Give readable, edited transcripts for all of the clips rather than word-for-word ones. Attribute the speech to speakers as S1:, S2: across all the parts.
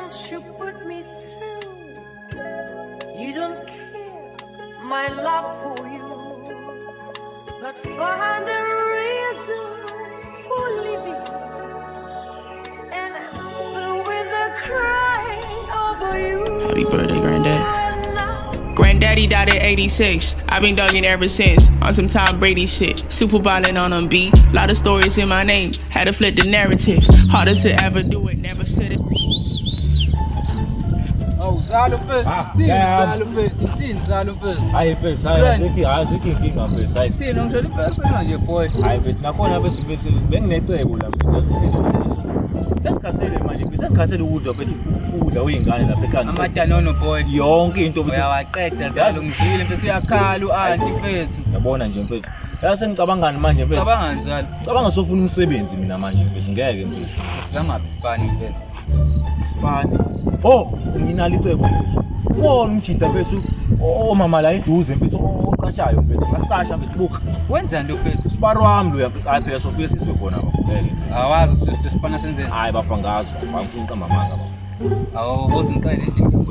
S1: else you put me through. You don't care my love for you, but find a reason for living, and I'm through with the crying over you.
S2: Happy birthday, Granddad. Granddaddy died at 86. I've been dogging ever since. On some Tom Brady shit. Super ballin' on them beat. Lot of stories in my name. Had to flip the narrative. Hardest to ever do it. Never said it.
S3: Oh, Zalo first. Zalo first.
S4: Hayi mfethu, azikho inkinga mfethu. Hayi
S3: Sini ngishela first manje boy.
S4: hayi mfethu, nakhona bese benginecebo la mfethu. Sesikhathele manje mfethu, sengikhathele ukudla mfethu, ukudla uyingane lapha ekhaya.
S3: Amadanono boy.
S4: Yonke into mfethu.
S3: Uyawaqeda Zalo ngizwile mfethu uyakhala u-anti mfethu.
S4: Yabona nje mfethu. Yase ngicabangani manje mfethu?
S3: Cabangani Zalo?
S4: Cabanga sofuna umsebenzi mina manje mfethu, ngeke mfethu.
S3: Sizamaphi Spani mfethu?
S4: Spani. Oh, nginalo icebo mfethu. Wona umjida mfethu, omama la eduze mfethu, oqashayo mfethu. Ngasasha mfethu buka.
S3: Wenzani lo mfethu?
S4: Siparo wami lo yafika hayi phela sofika sizwe khona bafundele.
S3: Awazi sisipana senzeni.
S4: Hayi bafangazi, bafuna uqamba manga.
S3: Awuthi ngiqale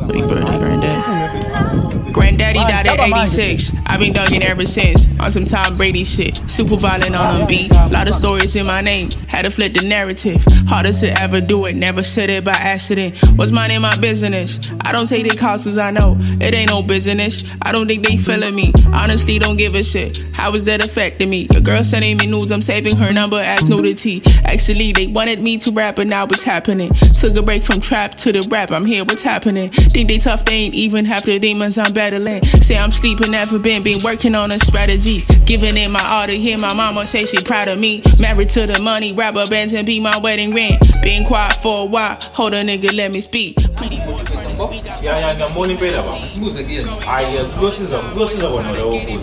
S2: Happy birthday, Granddad. Granddaddy died at 86. I've been dogging ever since. On some Tom Brady shit. Super ballin' on them beat. Lot of stories in my name. Had to flip the narrative. Hardest to ever do it. Never said it by accident. What's minding my business? I don't take the calls cause I know it ain't no business. I don't think they feeling me. Honestly, don't give a shit. How is that affecting me? Your girl sending me nudes. I'm saving her number as nudity. Actually, they wanted me to rap, but now it's happening. Took a break from trap to the rap. I'm here, what's happening? Think they tough, they ain't even half the demons I'm battling. Say I'm sleeping, never been working on a strategy. Giving it my all to hear my mama say she proud of me. Married to the money, rapper bands and be my wedding ring. Been quiet for a while, hold a nigga, let me speak. Pretty boy, speak out.
S4: Ya ngiyambona impela baba.
S3: Sibuze kuyena.
S4: Hayi kuyosiza bona lo futhi.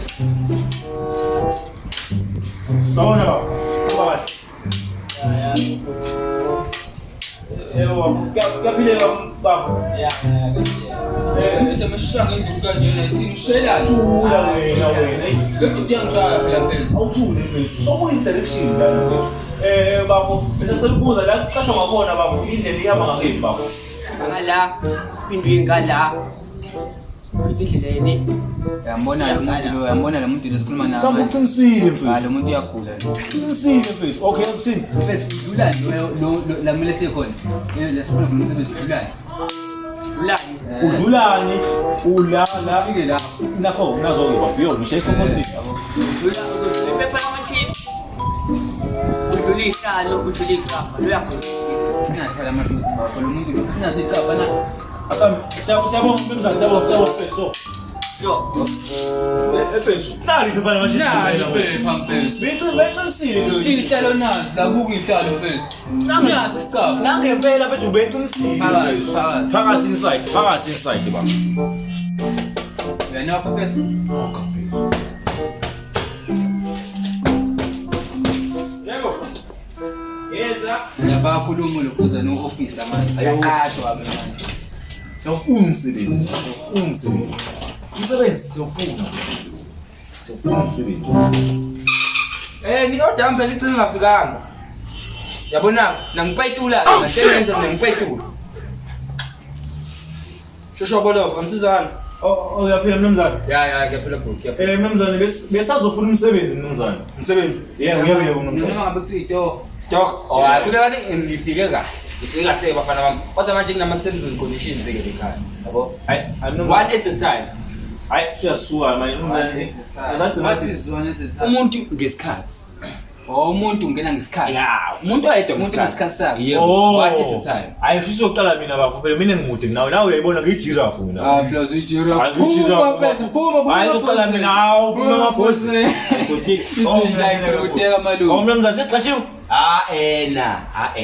S4: Sawona baba. Kuyaphile baba.
S3: Ngithi amashanga induku kanjena ithini ushelayo.
S4: Thula wena.
S3: Ngithi uyangishaya phela mfethu.
S4: Awuthule mfethu. Sokuyis direction la mfethu. Bafo, bese ngicela ukubuza la kuqashwa ngakona bafo, indlela ihamba ngakephi bafo?
S5: Ngala phindwe ngala kuthi indleleni
S3: Uyambona lo muntu lesikhuluma naye.
S4: Mhlawumbe uqinisile mfethu.
S3: Lo muntu uyakhula.
S4: Uqinisile mfethu. Okay, akuthini?
S3: Mfethu udlulani lo lamele sekhona. Lesifuna umsebenzi udlulani.
S5: ulani
S4: Udlulani, ulala.
S3: Fike la.
S4: Nakho nazo-ke bafika ngisho ekhokosini.
S5: uphepha ama-chips udlula iy'hlalo udlula iy'kapa luyakhona
S3: Singathala amatusi bakho lo muntu ufuna zicaba na.
S4: Asami, siyabonga mfethu, siyabonga mfethu.
S5: yo
S4: Mfethu, hlali phela manje.
S3: Nali phepha mfethu.
S4: Beqinisile lo.
S3: Iy'hlalo nazi dabuka iy'hlalo mfethu. Nazi isicaba.
S4: Nangempela mfethu beqinisile.
S3: Phakathi.
S4: Phakathi inside baba.
S3: Wena wakho mfethu.
S4: Yebo. Yeza.
S3: Bayakhuluma lokhuza no-office manje. Siyaqashwa manje.
S4: Siyofuna umsebenzi. Umsebenzi siyofuna. Siyofuna umsebenzi.
S5: nikodwa phela icinga ingafikanga yabona nangipayitula ngasebenza nangipayitula shosho bolo ansizana
S4: Oh, uyaphila mnumzane.
S5: ya ngiyaphela bro ngiyaphela
S4: Mnumzane besazofuna umsebenzi mnumzane.
S5: umsebenzi
S4: Yebo
S3: Noma
S4: mnumzane.
S3: ngabe kuthiwa ito.
S5: doch kunekani ngifike kahle ngifike kahle bafana bami kodwa manje nginama-terms conditions ke ekhaya yabo one at a time
S4: Hayi siyasuka manje mnumzane.
S3: What is one at a time?
S5: umuntu ngesikhathi
S3: Umuntu ungena ngesikhathi.
S5: ya umuntu ayedwa
S3: Umuntu ngesikhathi sakhe.
S5: yebo one at a time
S4: Hayi sho uqala mina bafo phela mina ngimude nawe uyayibona ngiyijirafu mina.
S3: Plus ujira.
S4: Hayi ngijirafu. Hayi uqala mina hawu phuma amaphosi.
S3: Uteka malume.
S4: Mnumzane sesiqashiwe.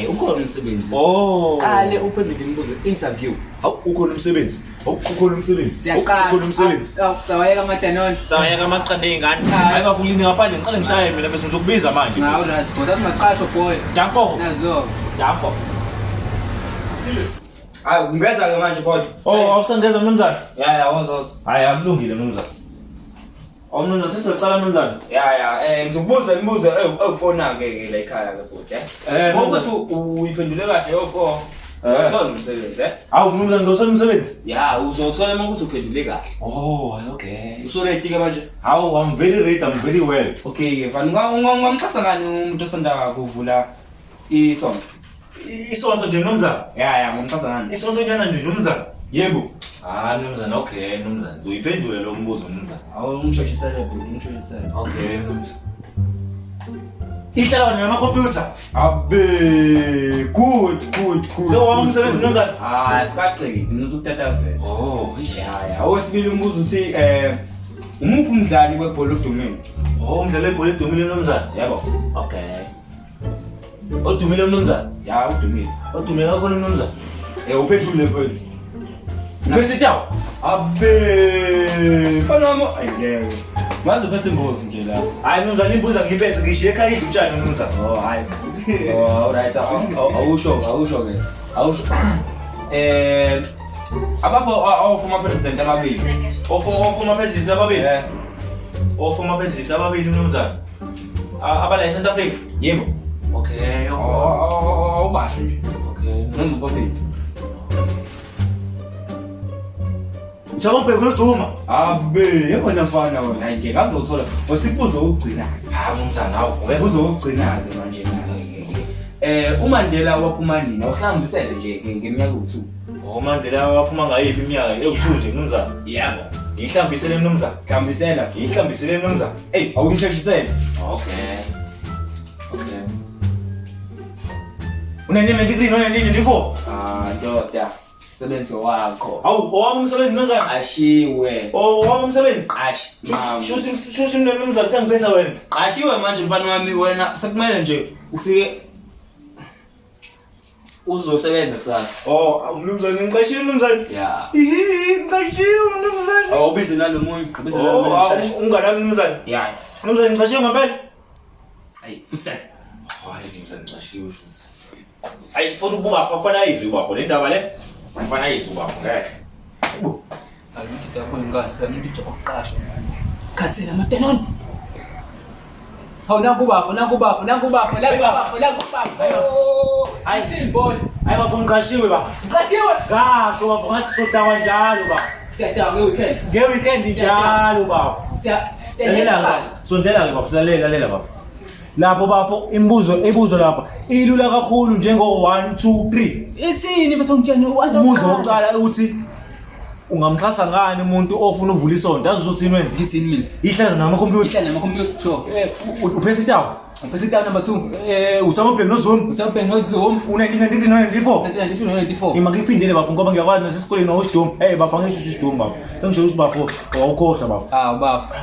S5: ukhona umsebenzi
S4: Oh.
S5: qale uphendule imibuzo interview
S4: Ukhona umsebenzi. Ukhona umsebenzi. Ukhona umsebenzi.
S3: Sawayeka amadanone.
S4: Sayeka amaqanda ezingane. Hayi bafulini ngaphandle ngiqale ngishaye mina bese ngizokubiza manje.
S3: Ngawo nazi kodwa singaqashwa boy.
S4: Janko.
S3: Nazo.
S4: Janko.
S5: hayi ungeza-ke manje boy
S4: Oh, awusangeza mnumzane.
S5: ya wozozo
S4: Hayi akulungile mnumzane. Mnumzane sesicala mnumzane.
S5: ngizokubuza imibuzo ewufona-ke la ekhaya-ke bhuti
S4: Mnumzane.
S5: ukuthi uyiphendule kahle yo-4 Uzothola umsebenzi,
S4: Hawu mnumzane ngizothola umsebenzi.
S5: Ya, uzothola uma ukuthi uphendule kahle.
S4: Oh, okay.
S5: Usuredi-ke manje?
S4: Hawu, I'm very ready, I'm very well.
S5: Okay-ke mfana, ungamxhasa ngani umuntu osanda kuvula isonto?
S4: Isonto nje mnumzane.
S5: Ya, ngamxhasa ngani?
S4: Isonto nyana nje mnumzane. Yebo. Mnumzane, okay mnumzane. Uzoyiphendula lo mbuzo mnumzane.
S5: Ngisheshisele bro, ngisheshisele.
S4: Okay mnumzane. Ihlala wena namakhompyutha. Abe, good. So wami umsebenzi mnumzane.
S5: Sikaciki, utatazela.
S4: Oh,
S5: Ya, awesibili umbuzo uthi umuphi umdlali webhola odumile?
S4: umdlalo webhola edumile mnumzane.
S5: Yebo.
S4: Okay. Odumile mnumzane.
S5: Ya, udumile.
S4: Odumile kakhulu mnumzane.
S5: Uphendule mfethu.
S4: Besitawo. Abe,
S5: Mfana wami, ayingeke. Ngaze uphethe imbozi nje la.
S4: hayi mnumzane imbuza ngiyiphethe ngishiye ekhaya idla utshani mnumzane.
S5: Oh, hayi. Alright, awusho-ke. Awusho. Abapho awufuma president amabili.
S4: Ofuma president ababili. Ofuma president ababili mnumzane. Abala eSouth Africa.
S5: Yebo.
S4: Okay.
S5: Awubasho nje.
S4: Okay.
S5: Nongizobabili.
S4: Njalo ubheke uzuma.
S5: Abe, yebona mfana wena. Hayi ngeke ngazothola. Wesibuzo ukugcina.
S4: Mnumzane hawu.
S5: Uzokugcina-ke manje. uMandela waphuma nini? Awuhlangabisele nje ngeminyaka u2.
S4: uMandela waphuma ngayiphi iminyaka ewu2 nje mnumzane?
S5: Yebo.
S4: Ihlambisele mnumzane.
S5: Hlambisela.
S4: Ihlambisele mnumzane.
S5: Hey, awungisheshisele.
S4: Okay. Une-1993 no-1994?
S5: Ndoda. Sebenze wakho.
S4: Awu, owami umsebenzi mnumzane?
S5: Qashiwe.
S4: Owami umsebenzi?
S5: Qashi.
S4: Shushi mnumzane sengibesa wena.
S5: Qashiwe manje mfana wami wena sekumele nje ufike uzosebenza kusasa.
S4: Mnumzane ngiqashiwe mnumzane.
S5: Ya.
S4: Ngiqashiwe mnumzane.
S5: Awubize nalomunye, ubize nalomunye.
S4: Unganami mnumzane.
S5: Ya.
S4: Mnumzane ngiqashiwe ngempela.
S5: Hayi, fusela.
S4: Hayi mnumzane ngiqashiwe shuthi. Hayi mfuna ubafo afana izwi ubafo le ndaba le. Afana izwi ubafo ngeke. Yebo.
S5: Alithi kakhulu ngani? Kanti nje oqasha. Khathela matenoni. Hawu nakubafo.
S4: Hayi
S5: Simple.
S4: hayi bafo ngiqashiwe ba.
S5: Qashiwe.
S4: Kasho bafo ngathi sodawa njalo ba.
S5: Siyadaba ngeweekend.
S4: Nge-weekend njalo bafo.
S5: Siyalela.
S4: Sondela-ke bafo, lalela bafo. Lapho bafo imibuzo lapha ilula kakhulu njengo 1 2 3.
S5: Ithini bese ngitshela
S4: Umubuzo wokuqala ukuthi ungamxhasa ngani umuntu ofuna uvula isonto azothini wena?
S5: ngithini mina?
S4: Ihlala namakhompyutha.
S5: Ihlala namakhompyutha sure.
S4: Uphesa itawo.
S5: President number 2.
S4: Uthama ubheke noZoom.
S5: Usabheka noZoom.
S4: U1993 no94.
S5: 1994.
S4: Imakiphindele bafo ngoba ngiyakwazi nasesikoleni noSidom. Bafo ngisho iSidom bafo. Sengisho ukuthi bafo awukhohlwa bafo.
S5: Bafo.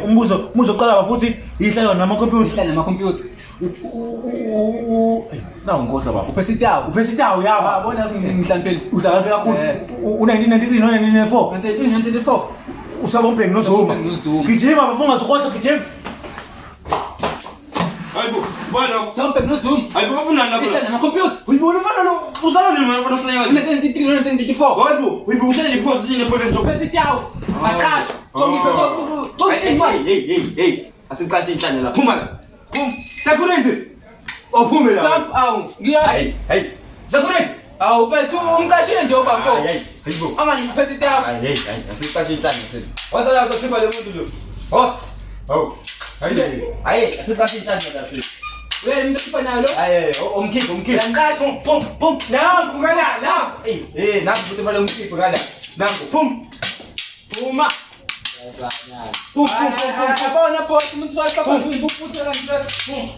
S4: Umubuzo oqala bafo uthi ihlala namakhompyutha.
S5: Ihlala namakhompyutha.
S4: Nawu ngikhohlwa bafo.
S5: Uphesa
S4: itawo yaba.
S5: Bona ngihlaniphe.
S4: Uhlakaniphe kakhulu. U1993 no1994.
S5: 1994.
S4: Uthama ubheke noZoom. Gijima bafo ungazokhohlwa gijima.
S5: Hayibo, bana usabheka noZoom. Hayibo bafunani lapho? Ihlala namakhompyutha.
S4: Uyibona mfana lo uzala nini wena uhlanya?
S5: 1993 1994.
S4: Hayibo, uhlala iposition ephone nje.
S5: Uphesa itawo. Maqasho.
S4: Hey. Asiqhathi inhlanya la. Phuma la. Phum. Security. Ophume la.
S5: Stop awu.
S4: Hey. Security.
S5: Awu mfethu umqashile nje ubafo.
S4: Hayibo.
S5: Amanje uphesa itawo.
S4: Hey. Asiqhathi inhlanya seli. Wasala uzokhipha le muntu lo. Boss. Hawu. Hayi, asiqhathi inhlanya la seli.
S5: Wewe mntu ukhipha nayo lo?
S4: Umkhiphi.
S5: Yanqasho.
S4: Pum. Nangu ngala, nangu. Nangu futhi vale umkhiphi ngala. Nangu. Pum. Phuma.
S5: Abona boss umuntu wasakho kanjani?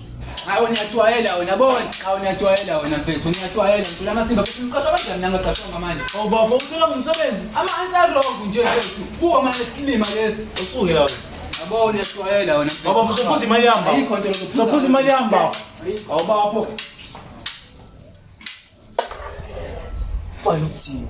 S5: Hawo niyajwayela wena bona. Hawo niyajwayela wena mfethu. Niyajwayela ngicela amasimba futhi ngiqashwa kanjani nangaqashwa ngamanje.
S4: Bafo ucela ngumsebenzi.
S5: Ama-answer nje mfethu. Kuwa manje silima lesi.
S4: Usuke la.
S5: Yabo niyajwayela wena.
S4: Bafo sophuza imali yami.
S5: Ayikho nto lokuphuza.
S4: Sophuza imali yami bafo. Awu bafo. Bayuthini?